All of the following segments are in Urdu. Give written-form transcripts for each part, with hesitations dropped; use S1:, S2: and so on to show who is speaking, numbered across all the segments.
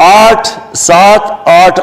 S1: 8, 7, 8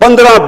S1: 15,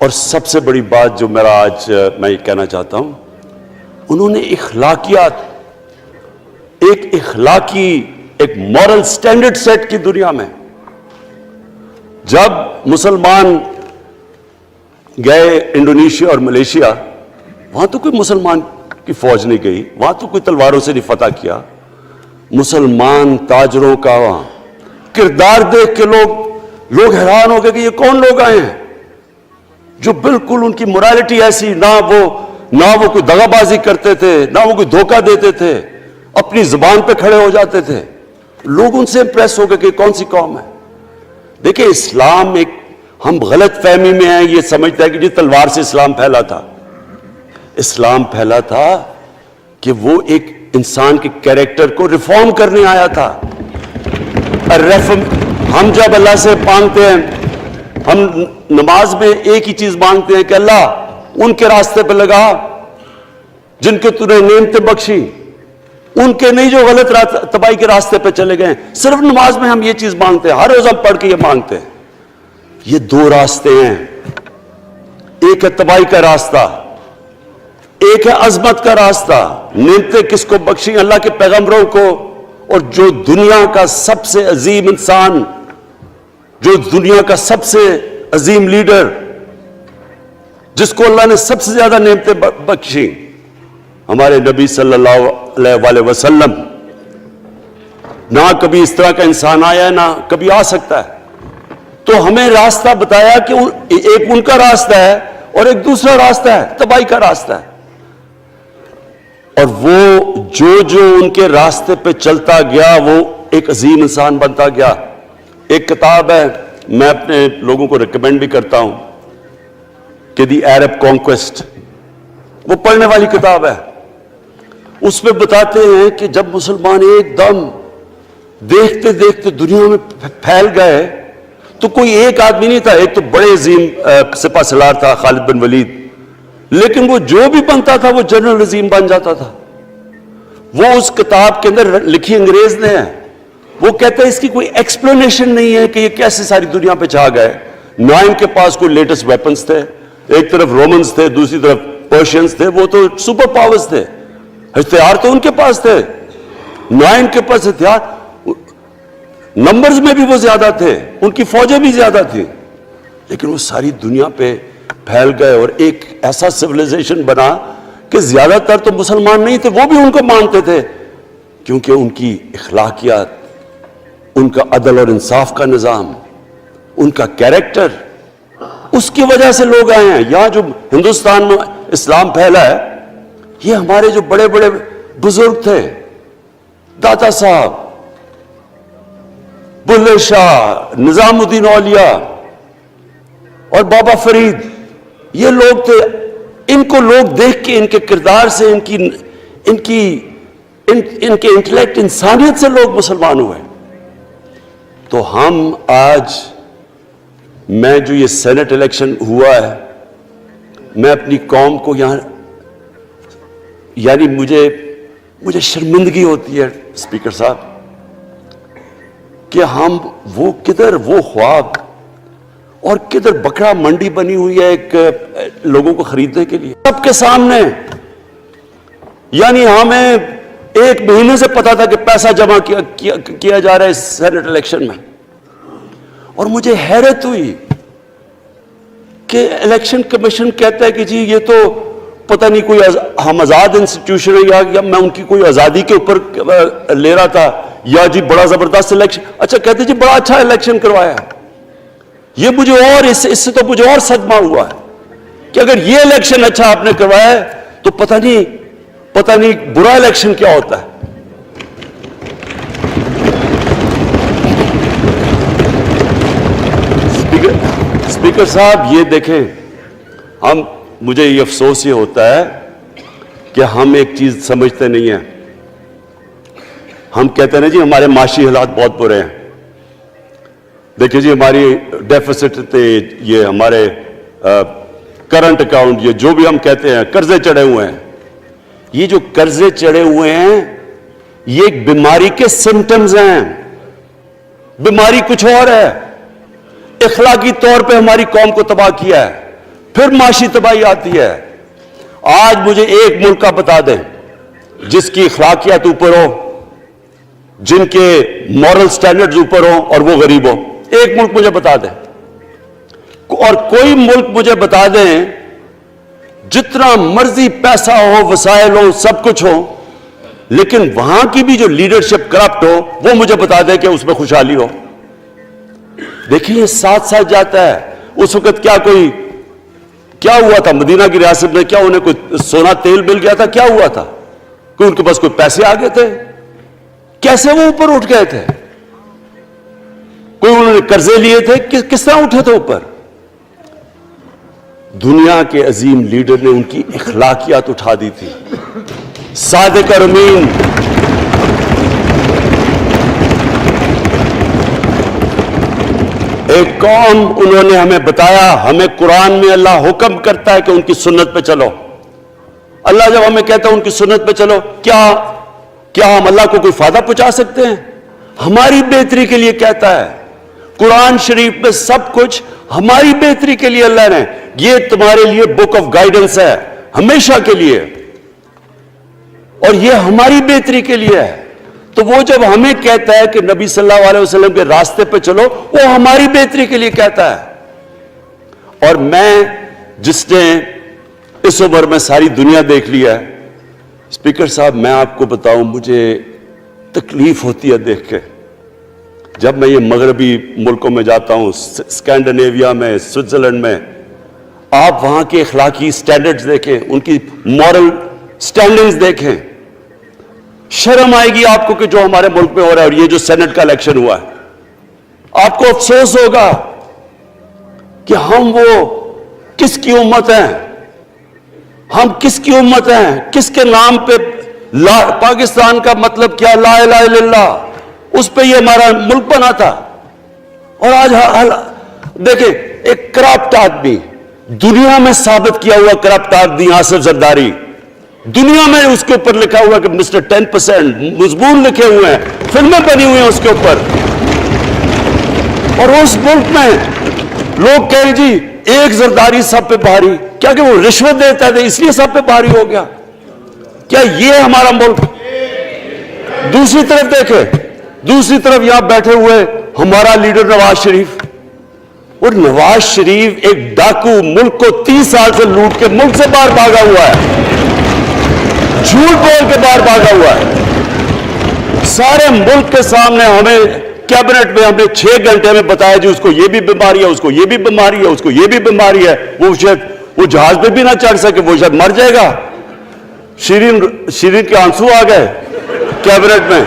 S1: اور سب سے بڑی بات جو میرا آج میں یہ کہنا چاہتا ہوں، انہوں نے اخلاقیات، ایک اخلاقی ایک مورل سٹینڈرڈ سیٹ کی دنیا میں. جب مسلمان گئے انڈونیشیا اور ملیشیا، وہاں تو کوئی مسلمان کی فوج نہیں گئی، وہاں تو کوئی تلواروں سے نہیں فتح کیا. مسلمان تاجروں کا وہاں کردار دیکھ کے لوگ حیران ہو گئے کہ یہ کون لوگ آئے ہیں جو بالکل ان کی morality ایسی، نہ وہ کوئی دغا بازی کرتے تھے، نہ وہ کوئی دھوکہ دیتے تھے، اپنی زبان پہ کھڑے ہو جاتے تھے. لوگ ان سے امپریس ہو گئے کہ کون سی قوم ہے. دیکھیں اسلام ہم غلط فہمی میں ہیں، یہ سمجھتا ہے کہ جی تلوار سے اسلام پھیلا تھا. اسلام پھیلا تھا کہ وہ ایک انسان کے کیریکٹر کو ریفارم کرنے آیا تھا. ہم جب اللہ سے مانگتے ہیں، ہم نماز میں ایک ہی چیز مانگتے ہیں کہ اللہ ان کے راستے پہ لگا جن کے تو نے نعمتیں بخشی، ان کے نہیں جو غلط تباہی کے راستے پہ چلے گئے. صرف نماز میں ہم یہ چیز مانگتے ہیں، ہر روز ہم پڑھ کے یہ مانگتے ہیں. یہ دو راستے ہیں، ایک ہے تباہی کا راستہ، ایک ہے عظمت کا راستہ. نعمتیں کس کو بخشی؟ اللہ کے پیغمبروں کو. اور جو دنیا کا سب سے عظیم انسان، جو دنیا کا سب سے عظیم لیڈر، جس کو اللہ نے سب سے زیادہ نعمتیں بخشی، ہمارے نبی صلی اللہ علیہ وسلم. نہ کبھی اس طرح کا انسان آیا ہے، نہ کبھی آ سکتا ہے. تو ہمیں راستہ بتایا کہ ایک ان کا راستہ ہے اور ایک دوسرا راستہ ہے، تباہی کا راستہ ہے. اور وہ جو ان کے راستے پہ چلتا گیا وہ ایک عظیم انسان بنتا گیا. ایک کتاب ہے، میں اپنے لوگوں کو ریکمینڈ بھی کرتا ہوں کہ دی عرب کانکویسٹ، وہ پڑھنے والی کتاب ہے. اس میں بتاتے ہیں کہ جب مسلمان ایک دم دیکھتے دیکھتے دنیا میں پھیل گئے تو کوئی ایک آدمی نہیں تھا. ایک تو بڑے عظیم سپہ سالار تھا خالد بن ولید، لیکن وہ جو بھی بنتا تھا وہ جنرل عظیم بن جاتا تھا. وہ اس کتاب کے اندر لکھی انگریز نے ہے. وہ کہتے ہیں اس کی کوئی ایکسپلینیشن نہیں ہے کہ یہ کیسے ساری دنیا پہ چھا گئے. نہ ان کے پاس کوئی لیٹسٹ ویپنز تھے، ایک طرف رومنز تھے، دوسری طرف پرشینز تھے، وہ تو سپر پاورز تھے، ہتھیار تو ان کے پاس تھے. نہ ان کے پاس ہتھیار، نمبرز میں بھی وہ زیادہ تھے، ان کی فوجیں بھی زیادہ تھیں، لیکن وہ ساری دنیا پہ پھیل گئے اور ایک ایسا سویلائزیشن بنا کہ زیادہ تر تو مسلمان نہیں تھے، وہ بھی ان کو مانتے تھے، کیونکہ ان کی اخلاقیات، ان کا عدل اور انصاف کا نظام، ان کا کیریکٹر، اس کی وجہ سے لوگ آئے ہیں. یہاں جو ہندوستان میں اسلام پھیلا ہے، یہ ہمارے جو بڑے بڑے بزرگ تھے، داتا صاحب، بلے شاہ، نظام الدین اولیاء اور بابا فرید، یہ لوگ تھے. ان کو لوگ دیکھ کے، ان کے کردار سے، ان کے انٹلیکٹ، انسانیت سے لوگ مسلمان ہوئے. تو ہم آج، میں جو یہ سینٹ الیکشن ہوا ہے، میں اپنی قوم کو یہاں، یعنی مجھے شرمندگی ہوتی ہے اسپیکر صاحب کہ ہم وہ خواب اور کدھر بکرا منڈی بنی ہوئی ہے ایک لوگوں کو خریدنے کے لیے سب کے سامنے. یعنی ہمیں ایک مہینے سے پتا تھا کہ پیسہ جمع کیا جا رہا ہے اس سینٹ الیکشن میں. اور مجھے حیرت ہوئی کہ الیکشن کمیشن کہتا ہے کہ جی یہ تو پتہ نہیں کوئی ہم آزاد انسٹیٹیوشن ہے یا میں ان کی کوئی آزادی کے اوپر لے رہا تھا، یا جی بڑا زبردست الیکشن. اچھا کہتے جی بڑا اچھا الیکشن کروایا. یہ مجھے اور اس سے تو مجھے اور صدمہ ہوا ہے کہ اگر یہ الیکشن اچھا آپ نے کروایا ہے تو پتہ نہیں برا الیکشن کیا ہوتا ہے. اسپیکر صاحب یہ دیکھیں، مجھے یہ افسوس یہ ہوتا ہے کہ ہم ایک چیز سمجھتے نہیں ہیں. ہم کہتے ہیں نا جی ہمارے معاشی حالات بہت برے ہیں. دیکھیں جی ہماری ڈیفیسٹ تھے، یہ ہمارے کرنٹ اکاؤنٹ، یہ جو بھی ہم کہتے ہیں قرضے چڑھے ہوئے ہیں. یہ جو قرضے چڑھے ہوئے ہیں یہ ایک بیماری کے سمٹمز ہیں. بیماری کچھ اور ہے. اخلاقی طور پہ ہماری قوم کو تباہ کیا ہے. پھر معاشی تباہی آتی ہے. آج مجھے ایک ملک کا بتا دیں جس کی اخلاقیات اوپر ہو, جن کے مورل سٹینڈرڈز اوپر ہوں اور وہ غریب ہو. ایک ملک مجھے بتا دیں, اور کوئی ملک مجھے بتا دیں جتنا مرضی پیسہ ہو, وسائل ہو, سب کچھ ہو, لیکن وہاں کی بھی جو لیڈرشپ کرپٹ ہو, وہ مجھے بتا دیں کہ اس میں خوشحالی ہو. دیکھیں یہ ساتھ ساتھ جاتا ہے. اس وقت کیا ہوا تھا مدینہ کی ریاست میں؟ کیا انہیں کوئی سونا تیل مل گیا تھا؟ کیا ہوا تھا؟ کہ ان کے پاس کوئی پیسے آ گئے تھے؟ کیسے وہ اوپر اٹھ گئے تھے؟ کوئی انہوں نے قرضے لیے تھے؟ کس طرح اٹھے تھے اوپر؟ دنیا کے عظیم لیڈر نے ان کی اخلاقیات اٹھا دی تھی. صادق اور امین, ایک قوم, انہوں نے ہمیں بتایا, ہمیں قرآن میں اللہ حکم کرتا ہے کہ ان کی سنت پہ چلو. اللہ جب ہمیں کہتا ہے ان کی سنت پہ چلو, کیا ہم اللہ کو کوئی فائدہ پہنچا سکتے ہیں؟ ہماری بہتری کے لیے کہتا ہے. قرآن شریف میں سب کچھ ہماری بہتری کے لیے اللہ نے, یہ تمہارے لیے بک آف گائیڈنس ہے ہمیشہ کے لیے, اور یہ ہماری بہتری کے لیے ہے. تو وہ جب ہمیں کہتا ہے کہ نبی صلی اللہ علیہ وسلم کے راستے پہ چلو, وہ ہماری بہتری کے لیے کہتا ہے. اور میں, جس نے اس عمر میں ساری دنیا دیکھ لیا ہے, اسپیکر صاحب میں آپ کو بتاؤں, مجھے تکلیف ہوتی ہے دیکھ کے. جب میں یہ مغربی ملکوں میں جاتا ہوں, اسکینڈینیویا میں, سوئٹزرلینڈ میں, آپ وہاں کے اخلاقی سٹینڈرڈز دیکھیں, ان کی مورل سٹینڈنگز دیکھیں, شرم آئے گی آپ کو کہ جو ہمارے ملک میں ہو رہا ہے. اور یہ جو سینٹ کا الیکشن ہوا ہے, آپ کو افسوس ہوگا کہ ہم وہ کس کی امت ہیں, ہم کس کی امت ہیں, کس کے نام پہ پاکستان کا مطلب کیا, لا الہ الا اللہ, اس پہ یہ ہمارا ملک بنا تھا. اور آج دیکھیں ایک کرپٹ آدمی, دنیا میں ثابت کیا ہوا کرپٹ آدمی آصف زرداری, دنیا میں اس کے اوپر لکھا ہوا کہ مسٹر 10%, مضمون لکھے ہوئے ہیں, فلمیں بنی ہوئی ہیں اس کے اوپر. اور اس ملک میں لوگ کہیں جی ایک زرداری سب پہ بھاری, کیا کہ وہ رشوت دیتا تھا اس لیے سب پہ بھاری ہو گیا؟ کیا یہ ہمارا ملک؟ دوسری طرف دیکھیں, دوسری طرف یہاں بیٹھے ہوئے ہمارا لیڈر نواز شریف. اور نواز شریف ایک ڈاکو, ملک کو 30 سال سے لوٹ کے ملک سے باہر بھاگا ہوا ہے, جھوٹ بول کے باہر بھاگا ہوا ہے. سارے ملک کے سامنے ہمیں کیبنٹ میں ہم نے 6 گھنٹے میں بتایا جی اس کو یہ بھی بیماری ہے, اس کو یہ بھی بیماری ہے, اس کو یہ بھی بیماری ہے, وہ شاید وہ جہاز پہ بھی نہ چڑھ سکے, وہ شاید مر جائے گا. شیرین کے آنسو آ گئے کیبنٹ میں,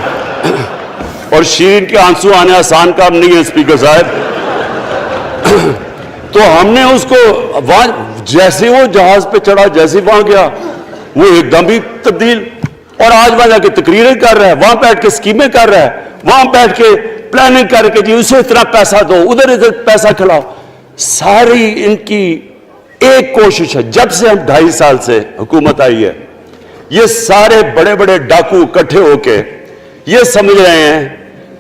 S1: اور شیرین کے آنسو آنے آسان کام نہیں ہے اسپیکر صاحب. تو ہم نے اس کو وہاں, جیسے وہ جہاز پہ چڑھا, جیسے وہاں گیا, وہ ایک دم ہی تبدیل. اور آج وہاں جا کے تقریریں کر رہا ہے, وہاں بیٹھ کے اسکیمیں کر رہا ہے, وہاں بیٹھ کے پلاننگ کر کے جی اسے اتنا پیسہ دو, ادھر پیسہ کھلاؤ. ساری ان کی ایک کوشش ہے, جب سے ہم 2.5 سال سے حکومت آئی ہے, یہ سارے بڑے بڑے ڈاکو اکٹھے ہو کے یہ سمجھ رہے ہیں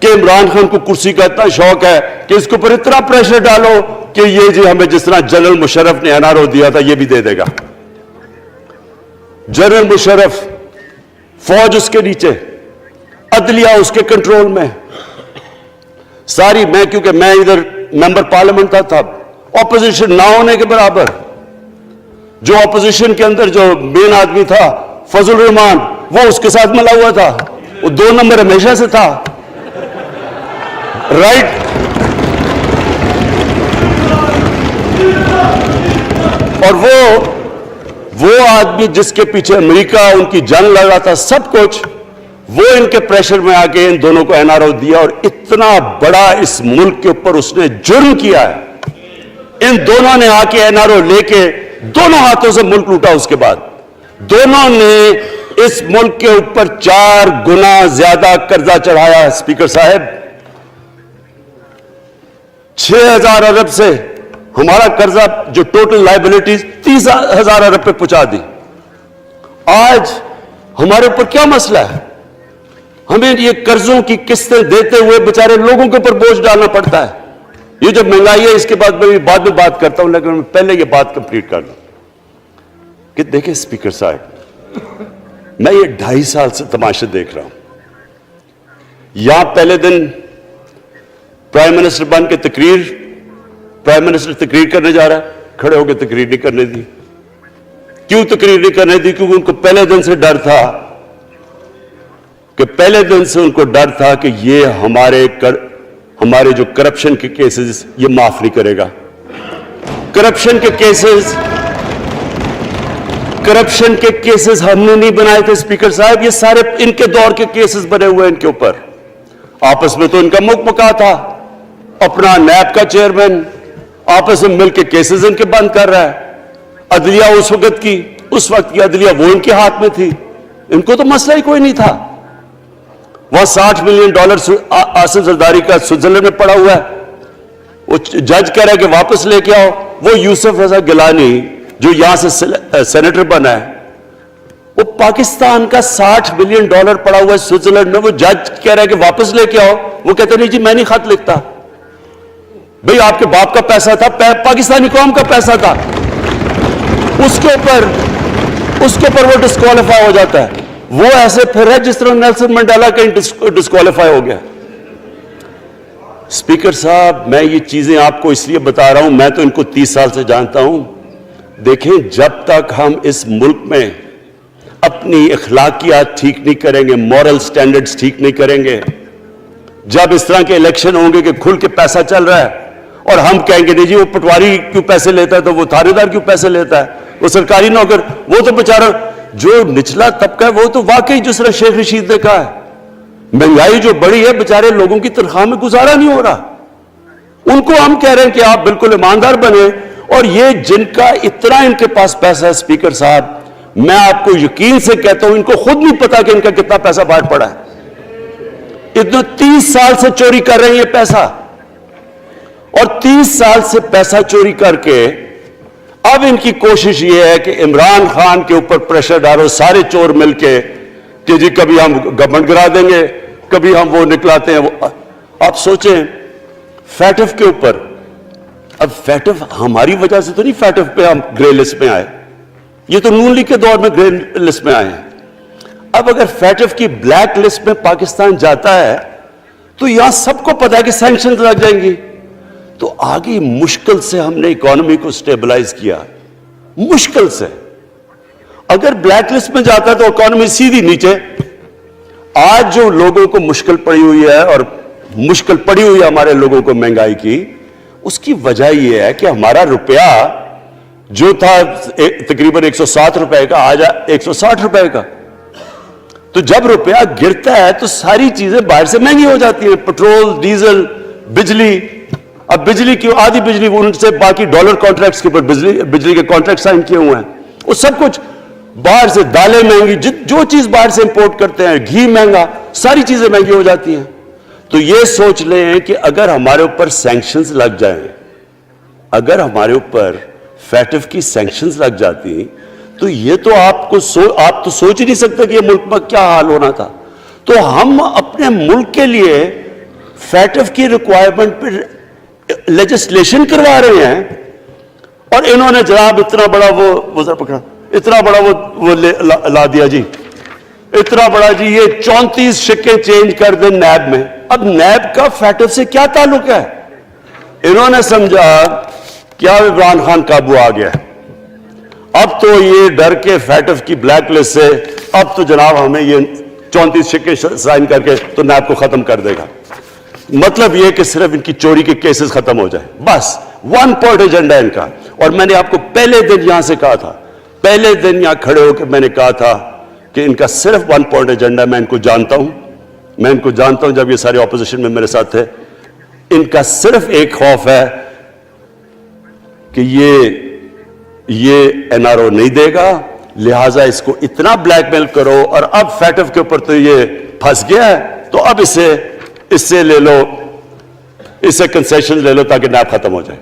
S1: کہ عمران خان کو کرسی کا اتنا شوق ہے کہ اس کے اوپر اتنا پریشر ڈالو کہ یہ جی ہمیں جس طرح جنرل مشرف نے NRO دیا تھا یہ بھی دے دے گا. جنرل مشرف, فوج اس کے نیچے, عدلیہ اس کے کنٹرول میں ساری. میں کیونکہ میں ادھر ممبر پارلیمنٹ تھا, اپوزیشن نہ ہونے کے برابر. جو اپوزیشن کے اندر جو مین آدمی تھا فضل الرحمان, وہ اس کے ساتھ ملا ہوا تھا, وہ 2 نمبر ہمیشہ سے تھا, رائٹ. اور وہ آدمی جس کے پیچھے امریکہ ان کی جنگ لڑ رہا تھا, سب کچھ, وہ ان کے پریشر میں آ کے ان دونوں کو NRO دیا. اور اتنا بڑا اس ملک کے اوپر اس نے جرم کیا ہے. ان دونوں نے آ کے NRO لے کے دونوں ہاتھوں سے ملک لوٹا. اس کے بعد دونوں نے اس ملک کے اوپر 4 گنا زیادہ قرضہ چڑھایا. اسپیکر صاحب, 6,000 ارب سے ہمارا قرضہ جو ٹوٹل لائبلٹیز 30,000 ارب پہ پہنچا دی. آج ہمارے اوپر کیا مسئلہ ہے؟ ہمیں یہ قرضوں کی قسطیں دیتے ہوئے بیچارے لوگوں کے اوپر بوجھ ڈالنا پڑتا ہے. یہ جو مہنگائی ہے اس کے بعد میں بعد میں بات کرتا ہوں، لیکن میں پہلے یہ بات کمپلیٹ کر لوں کہ دیکھیں اسپیکر صاحب، میں یہ 2.5 سال سے تماشے دیکھ رہا ہوں. یہاں پہلے دن پرائم منسٹر بن کے پرائم منسٹر تقریر کرنے جا رہا ہے، کھڑے ہو کے تقریر نہیں کرنے دی. کیوں تقریر نہیں کرنے دی؟ کیونکہ ان کو پہلے دن سے ڈر تھا کہ یہ ہمارے جو کرپشن کے کیسز یہ معاف نہیں کرے گا. کرپشن کے کیسز ہم نے نہیں بنائے تھے اسپیکر صاحب، یہ سارے ان کے دور کے کیسز بنے ہوئے ان کے اوپر. آپس میں تو ان کا مکمکا تھا، اپنا نیب کا چیئرمین آپس میں مل کے کیسز ان کے بند کر رہا ہے. عدلیہ اس وقت کی عدلیہ وہ ان کے ہاتھ میں تھی، ان کو تو مسئلہ ہی کوئی نہیں تھا. وہاں $60 ملین آصف زرداری کا سوئٹزرلینڈ میں پڑا ہوا ہے. وہ جج کہہ رہا ہے کہ واپس لے کے آؤ. وہ یوسف رضا گیلانی جو یہاں سے سینیٹر بنا ہے، وہ پاکستان کا $60 ملین پڑا ہوا ہے سوئٹزرلینڈ میں. وہ جج کہہ رہا ہے کہ واپس لے کے آؤ. وہ کہتے نہیں جی میں نہیں خط لکھتا. بھئی آپ کے باپ کا پیسہ تھا، پاکستانی قوم کا پیسہ تھا. اس کے اوپر وہ ڈسکوالیفائی ہو جاتا ہے. وہ ایسے پھر ہے جس طرح نیلسن منڈیلا کہیں ڈسکوالیفائی ہو گیا. اسپیکر صاحب میں یہ چیزیں آپ کو اس لیے بتا رہا ہوں، میں تو ان کو 30 سال سے جانتا ہوں. دیکھیں جب تک ہم اس ملک میں اپنی اخلاقیات ٹھیک نہیں کریں گے، مورل سٹینڈرڈز ٹھیک نہیں کریں گے، جب اس طرح کے الیکشن ہوں گے کہ کھل کے پیسہ چل رہا ہے اور ہم کہیں گے نہیں جی وہ پٹواری کیوں پیسے لیتا ہے، تو وہ تھانے دار کیوں پیسے لیتا ہے، وہ سرکاری نوکر، وہ تو بیچارہ جو نچلا طبقہ ہے وہ تو واقعی جس طرح شیخ رشید نے کہا ہے مہنگائی جو بڑی ہے بیچارے لوگوں کی تنخواہ میں گزارا نہیں ہو رہا. ان کو ہم کہہ رہے ہیں کہ آپ بالکل ایماندار بنے. اور یہ جن کا اتنا ان کے پاس پیسہ ہے اسپیکر صاحب، میں آپ کو یقین سے کہتا ہوں ان کو خود نہیں پتا کہ ان کا کتنا پیسہ باہر پڑا ہے. اتنا 30 سال سے چوری کر رہے ہیں یہ پیسہ، اور 30 سال سے پیسہ چوری کر کے اب ان کی کوشش یہ ہے کہ عمران خان کے اوپر پریشر ڈالو سارے چور مل کے کہ جی کبھی ہم گورنمنٹ گرا دیں گے، کبھی ہم وہ نکلاتے ہیں. آپ سوچیں فیٹف کے اوپر، اب فیٹف ہماری وجہ سے تو نہیں فیٹف پہ ہم گرے لسٹ میں آئے، یہ تو نون لیگ کے دور میں گرے لسٹ میں آئے ہیں. اب اگر فیٹف کی بلیک لسٹ میں پاکستان جاتا ہے تو یہاں سب کو پتا ہے کہ سینکشنز لگ جائیں گی. تو آگے مشکل سے ہم نے اکانومی کو سٹیبلائز کیا، مشکل سے. اگر بلیک لسٹ میں جاتا ہے تو اکانومی سیدھی نیچے. آج جو لوگوں کو مشکل پڑی ہوئی ہے، اور مشکل پڑی ہوئی ہے ہمارے لوگوں کو مہنگائی کی، اس کی وجہ یہ ہے کہ ہمارا روپیہ جو تھا تقریباً 107 روپے کا، آج 160 روپے کا. تو جب روپیہ گرتا ہے تو ساری چیزیں باہر سے مہنگی ہو جاتی ہیں، پٹرول، ڈیزل، بجلی. اب بجلی کی آدھی بجلی ان سے باقی ڈالر کانٹریکٹس کے اوپر بجلی کے کانٹریکٹ سائن کیے ہوئے ہیں، وہ سب کچھ باہر سے. دالیں مہنگی، جو چیز باہر سے امپورٹ کرتے ہیں، گھی مہنگا، ساری چیزیں مہنگی ہو جاتی ہیں. تو یہ سوچ لیں کہ اگر ہمارے اوپر سینکشنز لگ جائیں، اگر ہمارے اوپر فیٹف کی سینکشنز لگ جاتی تو یہ تو آپ تو سوچ ہی نہیں سکتے کہ یہ ملک میں کیا حال ہونا تھا. تو ہم اپنے ملک کے لیے فیٹف کی ریکوائرمنٹ پہ لیجسلیشن کروا رہے ہیں، اور انہوں نے جناب اتنا بڑا وہ ذرا پکڑا، اتنا بڑا وہ لا دیا جی، اتنا بڑا جی، یہ 34 شکیں چینج کر دیں نیب میں. اب نیب کا فیٹف سے کیا تعلق ہے؟ انہوں نے سمجھا کیا عمران خان قابو آ گیا، اب تو یہ ڈر کے فیٹف کی بلیک لسٹ سے اب تو جناب ہمیں یہ 34 شکیں سائن کر کے تو نیب کو ختم کر دے گا. مطلب یہ کہ صرف ان کی چوری کے کیسز ختم ہو جائیں، بس 1 پوائنٹ ایجنڈا ان کا. اور میں نے آپ کو پہلے دن یہاں سے کہا تھا، پہلے دن یہاں کھڑے ہو کے میں نے کہا تھا کہ ان کا صرف 1 پوائنٹ ایجنڈا. میں ان کو جانتا ہوں، جب یہ سارے اپوزیشن میں میرے ساتھ تھے. ان کا صرف ایک خوف ہے کہ یہ NRO نہیں دے گا، لہٰذا اس کو اتنا بلیک میل کرو. اور اب فیٹف کے اوپر تو یہ پھنس گیا ہے، تو اب اس سے لے لو، اس سے کنسیشن لے لو تاکہ نیب ختم ہو جائے.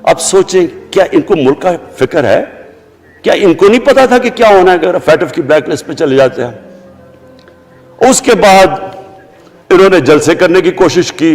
S1: اب سوچیں کیا ان کو ملک کا فکر ہے؟ کیا ان کو نہیں پتا تھا کہ کیا ہونا ہے اگر فیٹف کی بلیک لسٹ پہ چلے جاتے ہیں؟ اس کے بعد انہوں نے جلسے کرنے کی کوشش کی،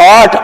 S1: 8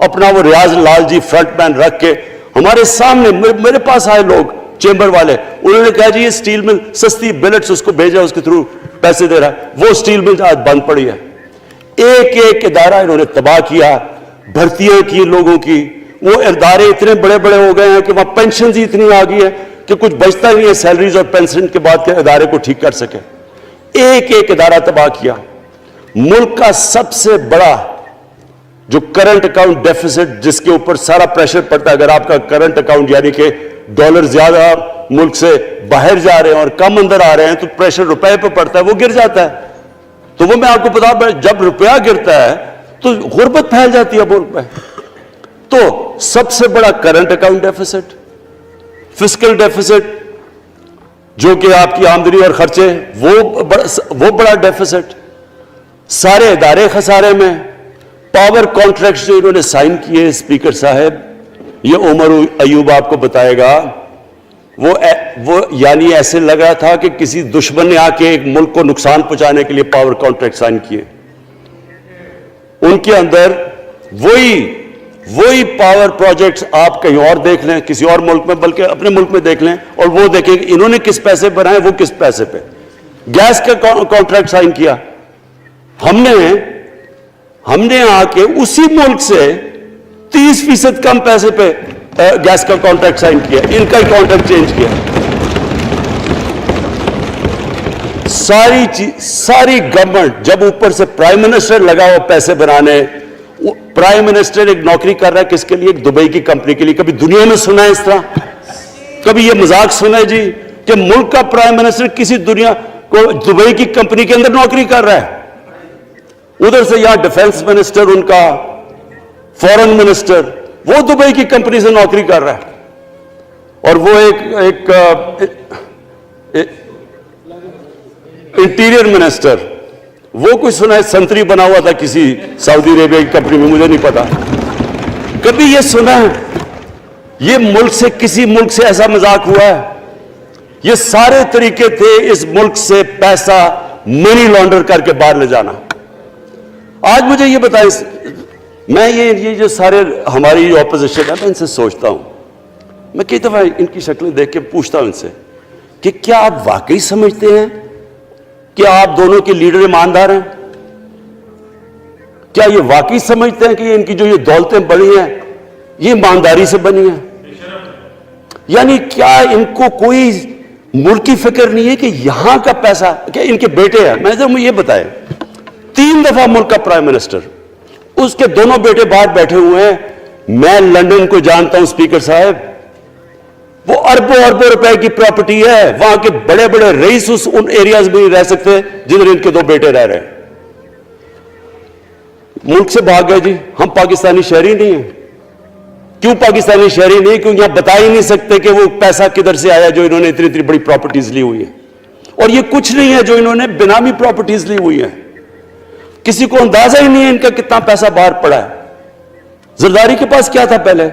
S1: اپنا وہ ریاض لال جی فرنٹ مین رکھ کے ہمارے سامنے میرے پاس آئے لوگ چیمبر والے, انہوں نے کہا جی یہ سٹیل مل سستی بلٹس اس کو بھیجا, اس کے تھرو پیسے دے رہا ہے. وہ سٹیل مل آج بند پڑی ہے. ایک ایک ادارہ انہوں نے تباہ کیا, بھرتیاں کی لوگوں کی. وہ ادارے اتنے بڑے بڑے ہو گئے ہیں کہ وہاں پینشن ہی اتنی آ گئی ہے کہ کچھ بچتا نہیں ہے سیلریز اور پینشن کے بعد کے ادارے کو ٹھیک کر سکے. ایک ایک ادارہ تباہ کیا. ملک کا سب سے بڑا جو کرنٹ اکاؤنٹ ڈیفیسٹ جس کے اوپر سارا پریشر پڑتا ہے, اگر آپ کا کرنٹ اکاؤنٹ یعنی کہ ڈالر زیادہ ملک سے باہر جا رہے ہیں اور کم اندر آ رہے ہیں تو پریشر روپے پہ پڑتا ہے, وہ گر جاتا ہے. تو وہ میں آپ کو بتا دوں, جب روپیہ گرتا ہے تو غربت پھیل جاتی ہے ملک میں. تو سب سے بڑا current account deficit, fiscal deficits جو کہ آپ کی آمدنی اور خرچے وہ بڑا ڈیفیسٹ. سارے ادارے خسارے میں. پاور کانٹریکٹس جو انہوں نے سائن کیے اسپیکر صاحب, یہ عمر ایوب آپ کو بتائے گا, وہ یعنی ایسے لگ رہا تھا کہ کسی دشمن نے آ کے ایک ملک کو نقصان پہنچانے کے لیے پاور کانٹریکٹ سائن کیے. ان کے اندر وہی پاور پروجیکٹس آپ کہیں اور دیکھ لیں کسی اور ملک میں, بلکہ اپنے ملک میں دیکھ لیں اور وہ دیکھیں کہ انہوں نے کس پیسے بنائے, وہ کس پیسے پہ. گیس کا کانٹریکٹ سائن کیا ہم نے آ کے اسی ملک سے 30% کم پیسے پہ گیس کا کانٹریکٹ سائن کیا, ان کا ہی کانٹریکٹ چینج کیا. ساری گورنمنٹ جب اوپر سے پرائم منسٹر لگا ہوا پیسے بنانے. پرائم منسٹر ایک نوکری کر رہا ہے کس کے لیے, ایک دبئی کی کمپنی کے لیے. کبھی دنیا میں سنا ہے اس طرح, کبھی یہ مذاق سنا ہے جی کہ ملک کا پرائم منسٹر کسی دنیا کو دبئی کی کمپنی کے اندر نوکری کر رہا ہے. ادھر سے یہاں ڈیفنس منسٹر ان کا, فورن منسٹر, وہ دبئی کی کمپنی سے نوکری کر رہا ہے. اور وہ ایک انٹیریئر منسٹر, وہ کوئی سنا ہے سنتری بنا ہوا تھا کسی سعودی عربیہ کی کمپنی میں, مجھے نہیں پتا. کبھی یہ سنا ہے یہ ملک سے کسی ملک سے ایسا مذاق ہوا ہے؟ یہ سارے طریقے تھے اس ملک سے پیسہ منی لانڈر کر کے باہر لے جانا. آج مجھے یہ بتائیں, میں یہ جو سارے ہماری جو اپوزیشن ہے, میں ان سے سوچتا ہوں, میں کئی دفعہ ان کی شکلیں دیکھ کے پوچھتا ہوں ان سے کہ کیا آپ واقعی سمجھتے ہیں کہ آپ دونوں کے لیڈر ایماندار ہیں؟ کیا یہ واقعی سمجھتے ہیں کہ ان کی جو یہ دولتیں بڑی ہیں یہ ایمانداری سے بنی ہیں؟ یعنی کیا ان کو کوئی ملک کی فکر نہیں ہے کہ یہاں کا پیسہ, کہ ان کے بیٹے ہیں, میں ذرا یہ بتائیں, 3 دفعہ ملک کا پرائم منسٹر, اس کے دونوں بیٹے باہر بیٹھے ہوئے ہیں. میں لندن کو جانتا ہوں اسپیکر صاحب, وہ اربوں روپے کی پراپرٹی ہے, وہاں کے بڑے بڑے رئیس ان ایریاز میں نہیں رہ سکتے جدھر ان کے 2 بیٹے رہ رہے ہیں. ملک سے بھاگ گئے جی, ہم پاکستانی شہری نہیں ہیں. کیوں پاکستانی شہری نہیں؟ کیونکہ آپ بتا ہی نہیں سکتے کہ وہ پیسہ کدھر سے آیا جو انہوں نے اتنی بڑی پراپرٹیز لی ہوئی ہیں. اور یہ کچھ نہیں ہے جو انہوں نے بنامی پراپرٹیز لی ہوئی ہیں. کسی کو اندازہ ہی نہیں ہے ان کا کتنا پیسہ باہر پڑا ہے. زرداری کے پاس کیا تھا پہلے,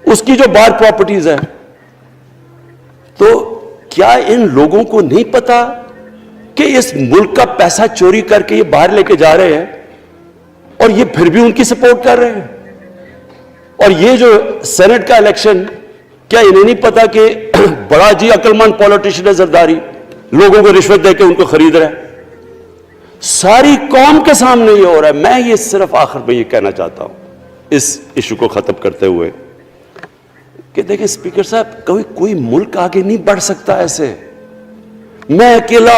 S1: اس کی جو باہر پراپرٹیز ہے. تو کیا ان لوگوں کو نہیں پتا کہ اس ملک کا پیسہ چوری کر کے یہ باہر لے کے جا رہے ہیں اور یہ پھر بھی ان کی سپورٹ کر رہے ہیں؟ اور یہ جو سینٹ کا الیکشن, کیا انہیں نہیں پتا کہ بڑا جی عقل مند پولیٹیشن ہے زرداری, لوگوں کو رشوت دے کے ان کو خرید رہا ہے. ساری قوم کے سامنے یہ ہو رہا ہے. میں یہ صرف آخر میں یہ کہنا چاہتا ہوں اس ایشو کو ختم کرتے ہوئے کہ دیکھیں اسپیکر صاحب, کوئی ملک آگے نہیں بڑھ سکتا ایسے. میں اکیلا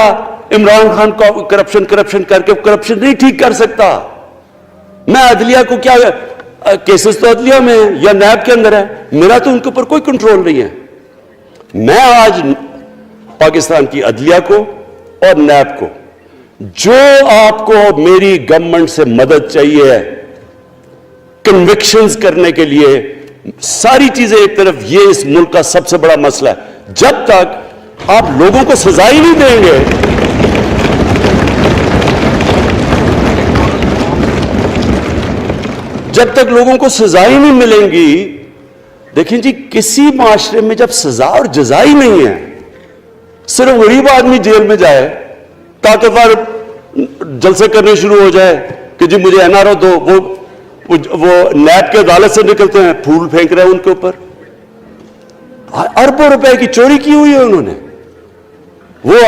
S1: عمران خان کو کرپشن کر کے کرپشن نہیں ٹھیک کر سکتا. میں عدلیہ کو کیا, کیسز تو عدلیہ میں یا نیب کے اندر ہے, میرا تو ان کے اوپر کوئی کنٹرول نہیں ہے. میں آج پاکستان کی عدلیہ کو اور نیب کو, جو آپ کو میری گورنمنٹ سے مدد چاہیے کنوکشنز کرنے کے لیے, ساری چیزیں ایک طرف, یہ اس ملک کا سب سے بڑا مسئلہ ہے. جب تک آپ لوگوں کو سزا ہی نہیں دیں گے, جب تک لوگوں کو سزا ہی نہیں ملیں گی. دیکھیں جی, کسی معاشرے میں جب سزا اور جزا ہی نہیں ہے, صرف غریب آدمی جیل میں جائے, طاقتور جلسے کرنے شروع ہو جائے کہ جی مجھے این آر او دو, وہ نیب کے عدالت سے نکلتے ہیں پھول پھینک رہے ہیں ان کے اوپر. اربوں روپے کی چوری کی ہوئی ہے انہوں نے. وہ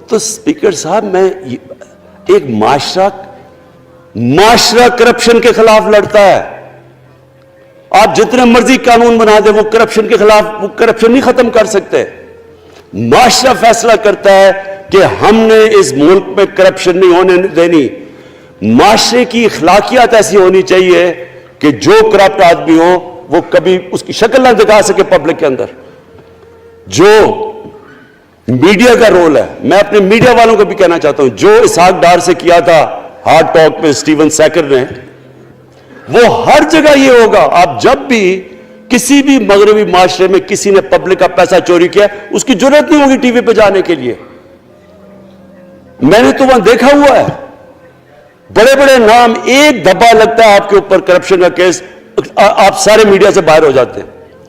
S1: تو اسپیکر صاحب میں ایک معاشرہ کرپشن کے خلاف لڑتا ہے. آپ جتنے مرضی قانون بنا دیں وہ کرپشن کے خلاف وہ کرپشن نہیں ختم کر سکتے. معاشرہ فیصلہ کرتا ہے کہ ہم نے اس ملک میں کرپشن نہیں ہونے دینی. معاشرے کی اخلاقیات ایسی ہونی چاہیے کہ جو کرپٹ آدمی ہو وہ کبھی اس کی شکل نہ دکھا سکے پبلک کے اندر. جو میڈیا کا رول ہے, میں اپنے میڈیا والوں کو بھی کہنا چاہتا ہوں, جو اسحاق ڈار سے کیا تھا ہارڈ ٹاک میں اسٹیون سیکر نے, وہ ہر جگہ یہ ہوگا. آپ جب بھی کسی بھی مغربی معاشرے میں کسی نے پبلک کا پیسہ چوری کیا, اس کی ضرورت نہیں ہوگی ٹی وی پہ جانے کے لیے. میں نے تو وہاں دیکھا ہوا ہے, بڑے بڑے نام, ایک دھبا لگتا ہے آپ کے اوپر کرپشن کا کیس, آپ سارے میڈیا سے باہر ہو جاتے ہیں.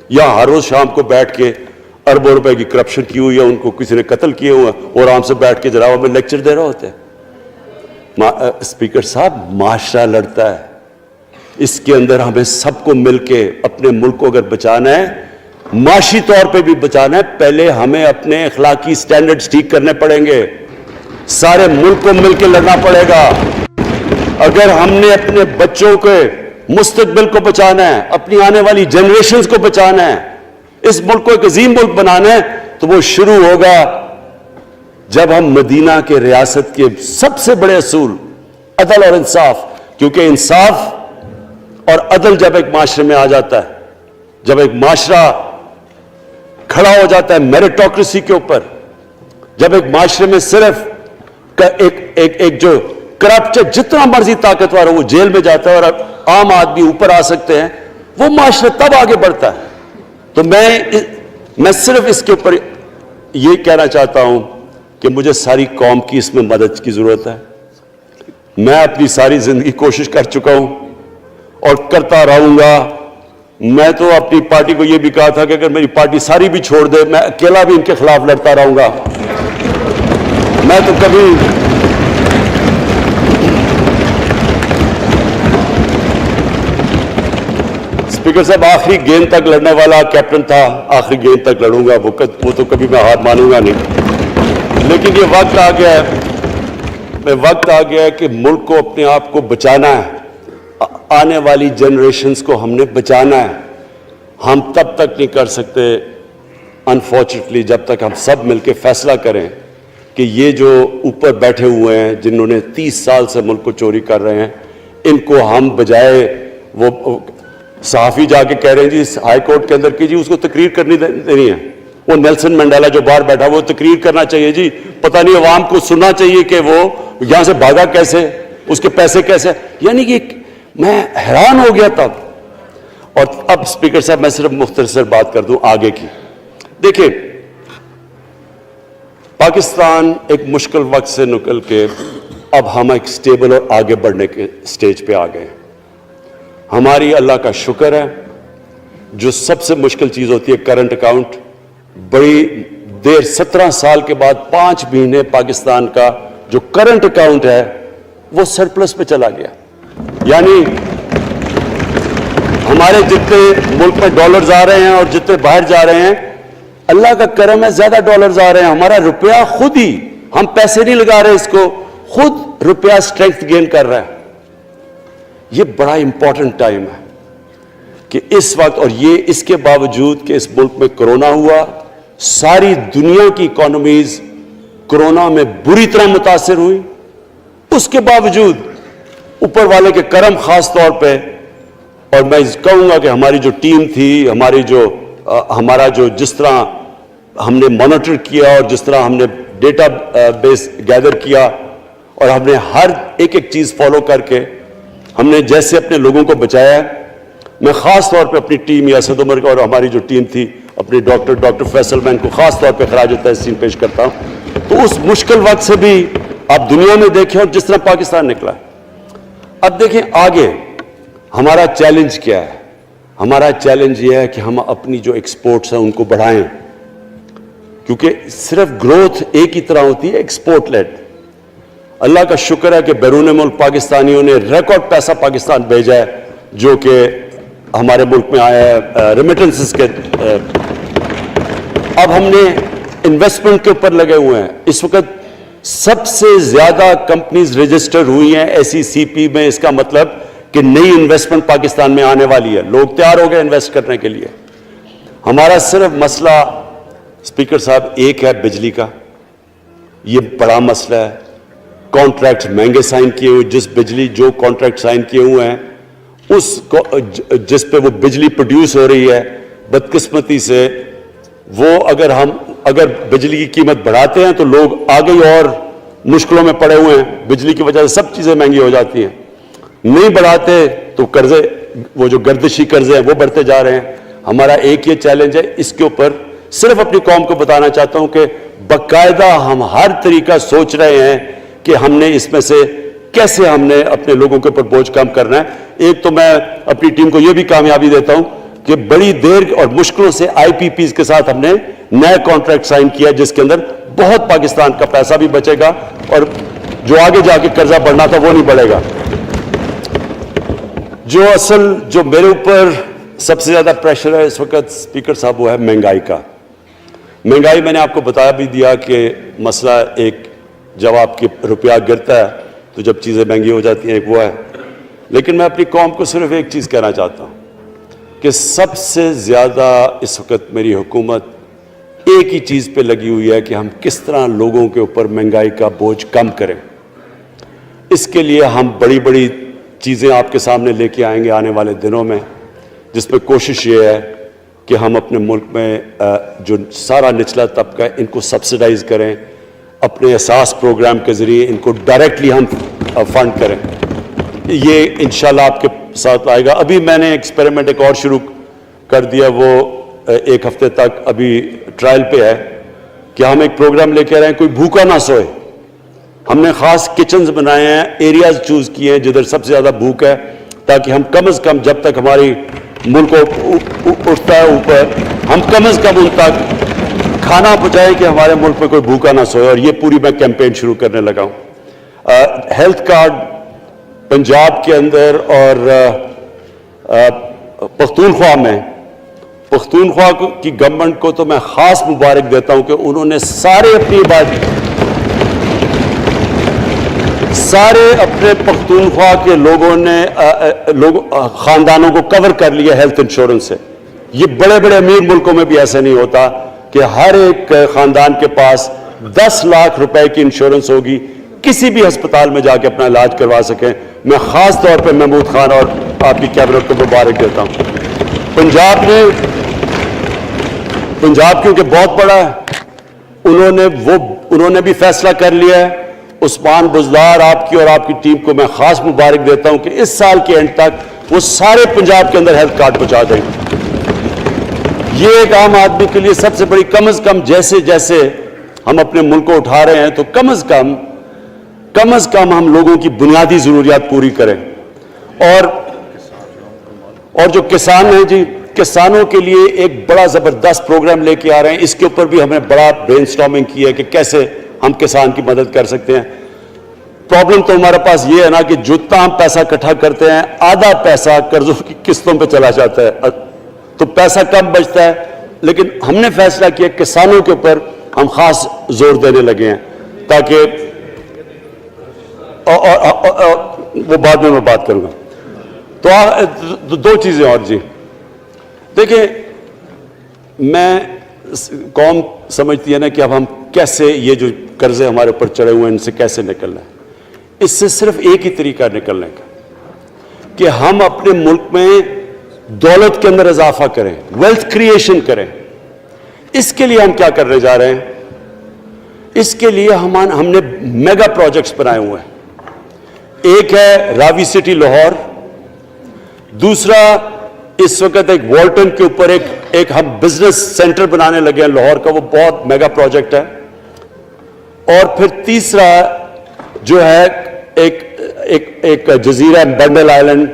S1: یہاں ہر روز شام کو بیٹھ کے اربوں روپے کی کرپشن کی ہوئی ہے, ان کو کسی نے قتل کیے ہوئے ہیں, اور آرام سے بیٹھ کے جراوہ میں لیکچر دے رہے ہوتے ہیں. اسپیکر صاحب, معاشرہ لڑتا ہے, اس کے اندر ہمیں سب کو مل کے اپنے ملک کو اگر بچانا ہے, معاشی طور پہ بھی بچانا ہے, پہلے ہمیں اپنے اخلاقی سٹینڈرڈز ٹھیک کرنے پڑیں گے. سارے ملک کو مل کے لڑنا پڑے گا. اگر ہم نے اپنے بچوں کے مستقبل کو بچانا ہے, اپنی آنے والی جنریشنز کو بچانا ہے, اس ملک کو ایک عظیم ملک بنانا ہے, تو وہ شروع ہوگا جب ہم مدینہ کے ریاست کے سب سے بڑے اصول عدل اور انصاف, کیونکہ انصاف اور عدل جب ایک معاشرے میں آ جاتا ہے, جب ایک معاشرہ کھڑا ہو جاتا ہے میریٹوکریسی کے اوپر, جب ایک معاشرے میں صرف ایک جو کرپٹ جتنا مرضی طاقتور ہو وہ جیل میں جاتا ہے اور عام آدمی اوپر آ سکتے ہیں, وہ معاشرہ تب آگے بڑھتا ہے. تو میں صرف اس کے اوپر یہ کہنا چاہتا ہوں کہ مجھے ساری قوم کی اس میں مدد کی ضرورت ہے. میں اپنی ساری زندگی کوشش کر چکا ہوں اور کرتا رہوں گا. میں تو اپنی پارٹی کو یہ بھی کہا تھا کہ اگر میری پارٹی ساری بھی چھوڑ دے, میں اکیلا بھی ان کے خلاف لڑتا رہوں گا. میں تو کبھی اسپیکر صاحب آخری گیند تک لڑنے والا کیپٹن تھا, آخری گیند تک لڑوں گا, وہ تو کبھی میں ہار مانوں گا نہیں. لیکن یہ وقت آ گیا ہے کہ ملک کو اپنے آپ کو بچانا ہے, آنے والی جنریشنز کو ہم نے بچانا ہے. ہم تب تک نہیں کر سکتے انفارچونیٹلی جب تک ہم سب مل کے فیصلہ کریں کہ یہ جو اوپر بیٹھے ہوئے ہیں جنہوں نے 30 سال سے ملک کو چوری کر رہے ہیں, ان کو ہم بجائے وہ صحافی جا کے کہہ رہے ہیں جی ہائی کورٹ کے اندر کی جی اس کو تقریر کرنی دینی ہے, وہ نیلسن منڈیلا جو باہر بیٹھا وہ تقریر کرنا چاہیے جی, پتہ نہیں عوام کو سننا چاہیے کہ وہ یہاں سے بھاگا کیسے, اس کے پیسے کیسے. یعنی کہ میں حیران ہو گیا تب. اور اب اسپیکر صاحب میں صرف مختصر بات کر دوں آگے کی. دیکھیں, پاکستان ایک مشکل وقت سے نکل کے اب ہم ایک سٹیبل اور آگے بڑھنے کے سٹیج پہ آ گئے. ہماری اللہ کا شکر ہے, جو سب سے مشکل چیز ہوتی ہے کرنٹ اکاؤنٹ, بڑی دیر 17 سال کے بعد 5 مہینے پاکستان کا جو کرنٹ اکاؤنٹ ہے وہ سرپلس پہ چلا گیا. یعنی ہمارے جتنے ملک میں ڈالرز آ رہے ہیں اور جتنے باہر جا رہے ہیں, اللہ کا کرم ہے زیادہ ڈالرز آ رہے ہیں. ہمارا روپیہ خود ہی, ہم پیسے نہیں لگا رہے اس کو, خود روپیہ اسٹرینتھ گین کر رہا ہے. یہ بڑا امپورٹنٹ ٹائم ہے کہ اس وقت, اور یہ اس کے باوجود کہ اس ملک میں کرونا ہوا, ساری دنیا کی اکانومیز کرونا میں بری طرح متاثر ہوئی, اس کے باوجود اوپر والے کے کرم خاص طور پہ, اور میں کہوں گا کہ ہماری جو ٹیم تھی, ہمارا جو جس طرح ہم نے مانیٹر کیا اور جس طرح ہم نے ڈیٹا بیس گیدر کیا اور ہم نے ہر ایک چیز فالو کر کے ہم نے جیسے اپنے لوگوں کو بچایا ہے. میں خاص طور پہ اپنی ٹیم یاسد عمر اور ہماری جو ٹیم تھی اپنے ڈاکٹر فیصل میں ان کو خاص طور پہ خراج تحسین پیش کرتا ہوں. تو اس مشکل وقت سے بھی آپ دنیا میں دیکھیں اور جس طرح پاکستان نکلا. اب دیکھیں آگے ہمارا چیلنج کیا ہے. ہمارا چیلنج یہ ہے کہ ہم اپنی جو ایکسپورٹس ہیں ان کو بڑھائیں, کیونکہ صرف گروتھ ایک ہی طرح ہوتی ہے ایکسپورٹ لیڈ. اللہ کا شکر ہے کہ بیرون ملک پاکستانیوں نے ریکارڈ پیسہ پاکستان بھیجا ہے. جو کہ ہمارے ملک میں آیا ہے ریمیٹنسز کے. اب ہم نے انویسٹمنٹ کے اوپر لگے ہوئے ہیں. اس وقت سب سے زیادہ کمپنیز رجسٹر ہوئی ہیں ایسی سی پی میں. اس کا مطلب کہ نئی انویسٹمنٹ پاکستان میں آنے والی ہے. لوگ تیار ہو گئے انویسٹ کرنے کے لیے. ہمارا صرف مسئلہ اسپیکر صاحب ایک ہے بجلی کا. یہ بڑا مسئلہ ہے. کانٹریکٹ مہنگے سائن کیے ہوئے, جس بجلی جو کانٹریکٹ سائن کیے ہوئے ہیں اس جس پہ وہ بجلی پروڈیوس ہو رہی ہے, بدقسمتی سے وہ اگر بجلی کی قیمت بڑھاتے ہیں تو لوگ آگے اور مشکلوں میں پڑے ہوئے ہیں. بجلی کی وجہ سے سب چیزیں مہنگی ہو جاتی ہیں. نہیں بڑھاتے تو قرضے, وہ جو گردشی قرضے ہیں وہ بڑھتے جا رہے ہیں. ہمارا ایک یہ چیلنج ہے. اس کے اوپر صرف اپنی قوم کو بتانا چاہتا ہوں کہ باقاعدہ ہم ہر طریقہ سوچ رہے ہیں کہ ہم نے اس میں سے کیسے ہم نے اپنے لوگوں کے اوپر بوجھ کم کرنا ہے. ایک تو میں اپنی ٹیم کو یہ بھی کامیابی دیتا ہوں کہ بڑی دیر اور مشکلوں سے آئی پی پیز کے ساتھ ہم نے نئے کانٹریکٹ سائن کیا, جس کے اندر بہت پاکستان کا پیسہ بھی بچے گا اور جو آگے جا کے قرضہ بڑھنا تھا وہ نہیں بڑھے گا. جو میرے اوپر سب سے زیادہ پریشر ہے اس وقت اسپیکر صاحب وہ ہے مہنگائی کا. مہنگائی میں نے آپ کو بتا بھی دیا کہ مسئلہ ایک جب آپ کی روپیہ گرتا ہے تو جب چیزیں مہنگی ہو جاتی ہیں ایک وہ ہے. لیکن میں اپنی قوم کو صرف ایک چیز کہنا چاہتا ہوں کہ سب سے زیادہ اس وقت میری حکومت ایک ہی چیز پہ لگی ہوئی ہے کہ ہم کس طرح لوگوں کے اوپر مہنگائی کا بوجھ کم کریں. اس کے لیے ہم بڑی بڑی چیزیں آپ کے سامنے لے کے آئیں گے آنے والے دنوں میں, جس میں کوشش یہ ہے کہ ہم اپنے ملک میں جو سارا نچلا طبقہ ہے ان کو سبسڈائز کریں, اپنے احساس پروگرام کے ذریعے ان کو ڈائریکٹلی ہم فنڈ کریں. یہ انشاءاللہ آپ کے ساتھ آئے گا. ابھی میں نے ایکسپیریمنٹ ایک اور شروع کر دیا, وہ ایک ہفتے تک ابھی ٹرائل پہ ہے کہ ہم ایک پروگرام لے کے آ رہے ہیں کوئی بھوکا نہ سوئے. ہم نے خاص کچنز بنائے ہیں, ایریاز چوز کیے ہیں جدھر سب سے زیادہ بھوک ہے, تاکہ ہم کم از کم جب تک ہماری ملک اٹھتا ہے اوپر, ہم کم از کم ان تک کھانا پہنچائیں کہ ہمارے ملک میں کوئی بھوکا نہ سوئے. اور یہ پوری میں کیمپین شروع کرنے لگا ہوں. ہیلتھ کارڈ پنجاب کے اندر اور پختونخوا کی گورنمنٹ کو تو میں خاص مبارک دیتا ہوں کہ انہوں نے سارے اپنے پختونخوا کے لوگوں نے خاندانوں کو کور کر لیا ہیلتھ انشورنس سے. یہ بڑے بڑے امیر ملکوں میں بھی ایسا نہیں ہوتا کہ ہر ایک خاندان کے پاس 10 لاکھ روپے کی انشورنس ہوگی, کسی بھی ہسپتال میں جا کے اپنا علاج کروا سکیں. میں خاص طور پہ محمود خان اور آپ کی کیبنٹ کو مبارک دیتا ہوں. پنجاب کیونکہ بہت بڑا ہے, انہوں نے بھی فیصلہ کر لیا ہے. عثمان بزدار آپ کی اور آپ کی ٹیم کو میں خاص مبارک دیتا ہوں کہ اس سال کے اینڈ تک وہ سارے پنجاب کے اندر ہیلتھ کارڈ پہنچا دیں گے. یہ ایک عام آدمی کے لیے سب سے بڑی, کم از کم جیسے جیسے ہم اپنے ملک کو اٹھا رہے ہیں تو کم از کم ہم لوگوں کی بنیادی ضروریات پوری کریں. اور جو کسان ہیں جی, کسانوں کے لیے ایک بڑا زبردست پروگرام لے کے آ رہے ہیں. اس کے اوپر بھی ہمیں بڑا برین سٹارمنگ کی ہے کہ کیسے ہم کسان کی مدد کر سکتے ہیں. پرابلم تو ہمارے پاس یہ ہے نا کہ جتنا ہم پیسہ اکٹھا کرتے ہیں آدھا پیسہ قرضوں کی قسطوں پہ چلا جاتا ہے, تو پیسہ کم بچتا ہے. لیکن ہم نے فیصلہ کیا کسانوں کے اوپر ہم خاص زور دینے لگے ہیں, تاکہ وہ بعد میں بات کروں گا. تو 2 چیزیں اور جی. دیکھیں, میں قوم سمجھتی ہے نا کہ اب ہم کیسے یہ جو قرضے ہمارے اوپر چڑھے ہوئے ہیں ان سے کیسے نکلنا ہے. اس سے صرف ایک ہی طریقہ نکلنے کا کہ ہم اپنے ملک میں دولت کے اندر اضافہ کریں, ویلتھ کریشن کریں. اس کے لیے ہم کیا کرنے جا رہے ہیں؟ اس کے لیے ہم نے میگا پروجیکٹس بنائے ہوئے ہیں. ایک ہے راوی سٹی لاہور, دوسرا اس وقت ایک والٹن کے اوپر ایک ہم بزنس سینٹر بنانے لگے ہیں لاہور کا, وہ بہت میگا پروجیکٹ ہے. اور پھر تیسرا جو ہے ایک جزیرہ بنڈل آئلینڈ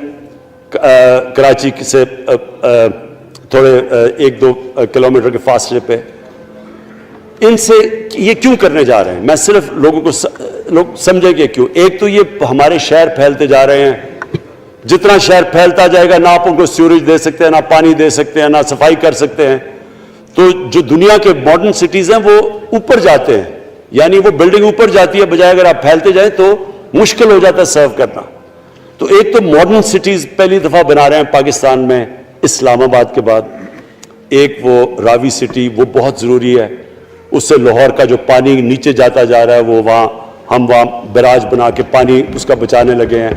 S1: کراچی سے تھوڑے 1-2 کلومیٹر کے فاصلے پہ. ان سے یہ کیوں کرنے جا رہے ہیں, میں صرف لوگ سمجھیں کہ کیوں. ایک تو یہ ہمارے شہر پھیلتے جا رہے ہیں, جتنا شہر پھیلتا جائے گا نہ آپ ان کو سیوریج دے سکتے ہیں، نہ پانی دے سکتے ہیں، نہ صفائی کر سکتے ہیں. تو جو دنیا کے ماڈرن سٹیز ہیں وہ اوپر جاتے ہیں، یعنی وہ بلڈنگ اوپر جاتی ہے، بجائے اگر آپ پھیلتے جائیں تو مشکل ہو جاتا ہے سرو کرنا. تو ایک تو ماڈرن سٹیز پہلی دفعہ بنا رہے ہیں پاکستان میں اسلام آباد کے بعد. ایک وہ راوی سٹی، وہ بہت ضروری ہے. اس سے لاہور کا جو پانی نیچے جاتا جا رہا ہے وہ ہم وہاں بیراج بنا کے پانی اس کا بچانے لگے ہیں.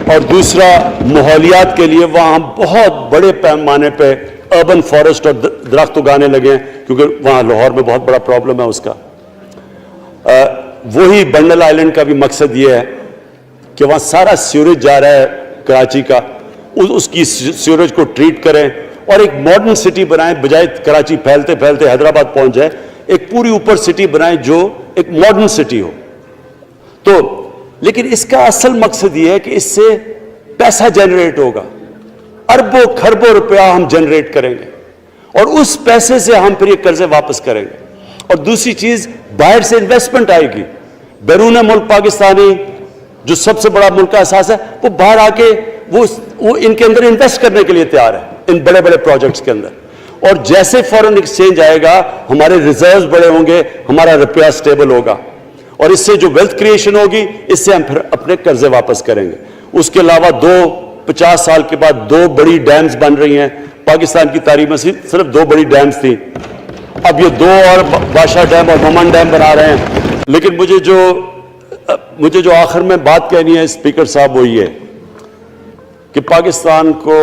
S1: اور دوسرا ماحولیات کے لیے وہاں ہم بہت بڑے پیمانے پہ اربن فارسٹ اور درخت اگانے لگے ہیں، کیونکہ وہاں لاہور میں بہت بڑا پرابلم ہے اس کا. وہی بنڈل آئلینڈ کا بھی مقصد یہ ہے کہ وہاں سارا سیوریج جا رہا ہے کراچی کا، اس کی سیوریج کو ٹریٹ کریں اور ایک ماڈرن سٹی بنائیں، بجائے کراچی پھیلتے پھیلتے حیدرآباد پہنچ جائے. ایک پوری اوپر سٹی بنائیں جو ایک ماڈرن سٹی ہو. تو لیکن اس کا اصل مقصد یہ ہے کہ اس سے پیسہ جنریٹ ہوگا، اربوں کھربوں روپیہ ہم جنریٹ کریں گے اور اس پیسے سے ہم پھر یہ قرضے واپس کریں گے. اور دوسری چیز، باہر سے انویسٹمنٹ آئے گی. بیرون ملک پاکستانی جو سب سے بڑا ملک کا احساس ہے وہ باہر آ کے وہ ان کے اندر انویسٹ کرنے کے لیے تیار ہے، ان بڑے بڑے پروجیکٹس کے اندر. اور جیسے فورن ایکسچینج آئے گا ہمارے ریزروز بڑے ہوں گے، ہمارا روپیہ سٹیبل ہوگا اور اس سے جو ویلتھ کریشن ہوگی اس سے ہم پھر اپنے قرضے واپس کریں گے. اس کے علاوہ 50 سال کے بعد 2 بڑی ڈیمز بن رہی ہیں. پاکستان کی تاریخ میں صرف 2 بڑی ڈیمز تھیں، اب یہ 2 اور بادشاہ ڈیم اور ممن ڈیم بنا رہے ہیں. لیکن مجھے جو آخر میں بات کہنی ہے اسپیکر صاحب وہ یہ کہ پاکستان کو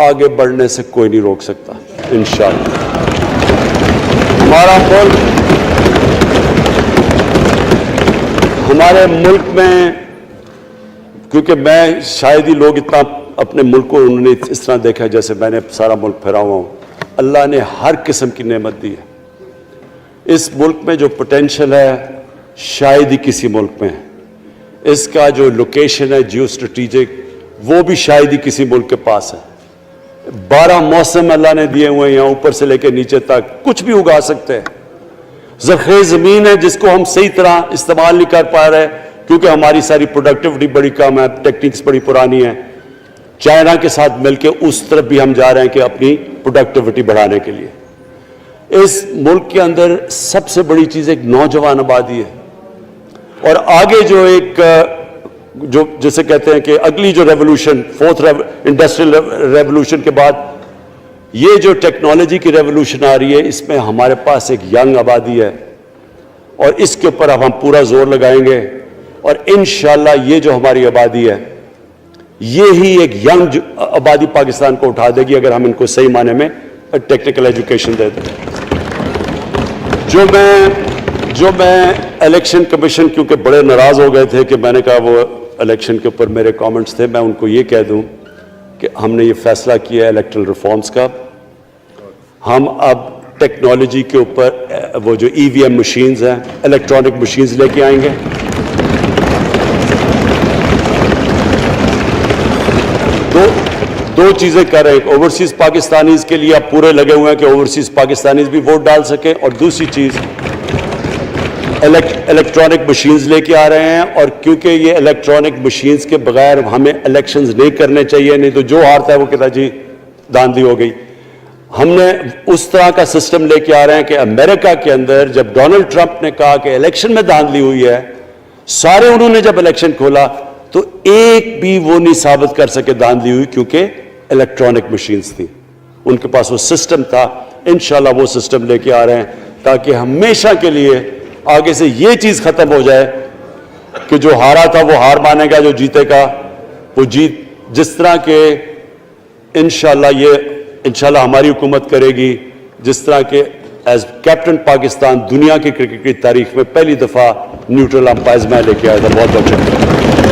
S1: آگے بڑھنے سے کوئی نہیں روک سکتا انشاءاللہ. ہمارے ملک میں، کیونکہ میں شاید ہی لوگ اتنا اپنے ملک کو انہوں نے اس طرح دیکھا جیسے میں نے سارا ملک پھیرا ہوا ہوں. اللہ نے ہر قسم کی نعمت دی ہے. اس ملک میں جو پوٹینشل ہے شاید ہی کسی ملک میں ہے. اس کا جو لوکیشن ہے جیو اسٹریٹجک وہ بھی شاید ہی کسی ملک کے پاس ہے. 12 موسم اللہ نے دیے ہوئے ہیں، یہاں اوپر سے لے کے نیچے تک کچھ بھی اگا سکتے ہیں. زرخیز زمین ہے جس کو ہم صحیح طرح استعمال نہیں کر پا رہے کیونکہ ہماری ساری پروڈکٹیوٹی بڑی کم ہے، ٹیکنیکس بڑی پرانی ہیں. چائنا کے ساتھ مل کے اس طرف بھی ہم جا رہے ہیں کہ اپنی پروڈکٹیوٹی بڑھانے کے لیے. اس ملک کے اندر سب سے بڑی چیز ایک نوجوان آبادی ہے. اور آگے جو جسے کہتے ہیں کہ اگلی جو ریولوشن، 4th انڈسٹریل ریولوشن کے بعد یہ جو ٹیکنالوجی کی ریولوشن آ رہی ہے، اس میں ہمارے پاس ایک ینگ آبادی ہے اور اس کے اوپر اب ہم پورا زور لگائیں گے. اور انشاءاللہ یہ جو ہماری آبادی ہے یہی ایک ینگ آبادی پاکستان کو اٹھا دے گی اگر ہم ان کو صحیح معنی میں ٹیکنیکل ایجوکیشن دے دیں. جو میں الیکشن کمیشن، کیونکہ بڑے ناراض ہو گئے تھے کہ میں نے کہا وہ الیکشن کے اوپر میرے کامنٹس تھے، میں ان کو یہ کہہ دوں کہ ہم نے یہ فیصلہ کیا ہے الیکٹرل ریفارمز کا. ہم اب ٹیکنالوجی کے اوپر وہ جو EVM مشینز ہیں، الیکٹرانک مشینز لے کے آئیں گے. دو چیزیں کر رہے ہیں. اوورسیز پاکستانیز کے لیے آپ پورے لگے ہوئے ہیں کہ اوورسیز پاکستانیز بھی ووٹ ڈال سکیں، اور دوسری چیز الیکٹرانک مشینز لے کے آ رہے ہیں. اور کیونکہ یہ الیکٹرانک مشینز کے بغیر ہمیں الیکشنز نہیں کرنے چاہیے، نہیں تو جو ہارتا ہے وہ کہتا جی داندھی ہو گئی. ہم نے اس طرح کا سسٹم لے کے آ رہے ہیں کہ امریکہ کے اندر جب ڈونلڈ ٹرمپ نے کہا کہ الیکشن میں دھاندلی ہوئی ہے، سارے انہوں نے جب الیکشن کھولا تو ایک بھی وہ نہیں ثابت کر سکے دھاندلی ہوئی، کیونکہ الیکٹرانک مشینز تھی، ان کے پاس وہ سسٹم تھا. انشاءاللہ وہ سسٹم لے کے آ رہے ہیں تاکہ ہمیشہ کے لیے آگے سے یہ چیز ختم ہو جائے کہ جو ہارا تھا وہ ہار مانے گا، جو جیتے گا وہ جیت. جس طرح کہ انشاءاللہ ہماری حکومت کرے گی، جس طرح کہ ایز کیپٹن پاکستان دنیا کی کرکٹ کی تاریخ میں پہلی دفعہ نیوٹرل امپائرز میں لے کے آیا تھا. بہت بہت شکریہ.